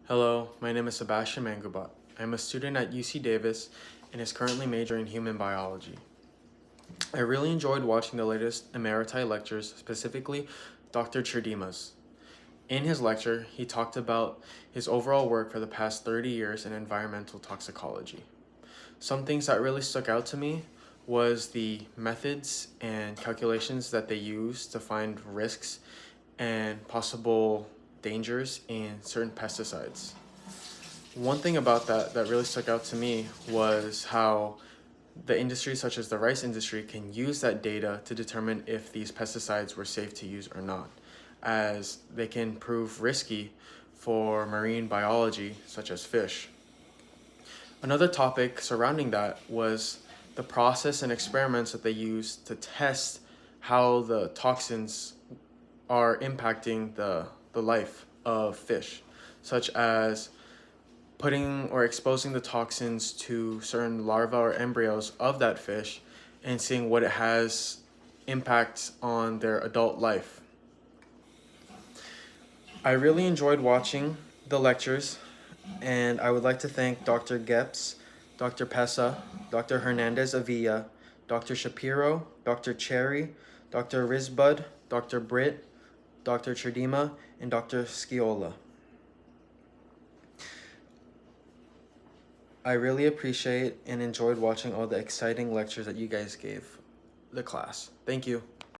Hello, my name is Sebastian Mangubat. I'm a student at UC Davis and is currently majoring in human biology. I really enjoyed watching the latest Emeriti lectures, specifically Dr. Cherdima's. In his lecture, he talked about his overall work for the past 30 years in environmental toxicology. Some things that really stuck out to me was the methods and calculations that they use to find risks and possible dangers in certain pesticides. One thing about that really stuck out to me was how the industries such as the rice industry can use that data to determine if these pesticides were safe to use or not, as they can prove risky for marine biology such as fish. Another topic surrounding that was the process and experiments that they use to test how the toxins are impacting the life of fish, such as putting or exposing the toxins to certain larvae or embryos of that fish and seeing what it has impact on their adult life. I really enjoyed watching the lectures, and I would like to thank Dr. Gepps, Dr. Pesa, Dr. Hernandez Avilla, Dr. Shapiro, Dr. Cherry, Dr. Rizbud, Dr. Britt, Dr. Cherdima, and Dr. Sciola. I really appreciate and enjoyed watching all the exciting lectures that you guys gave the class. Thank you.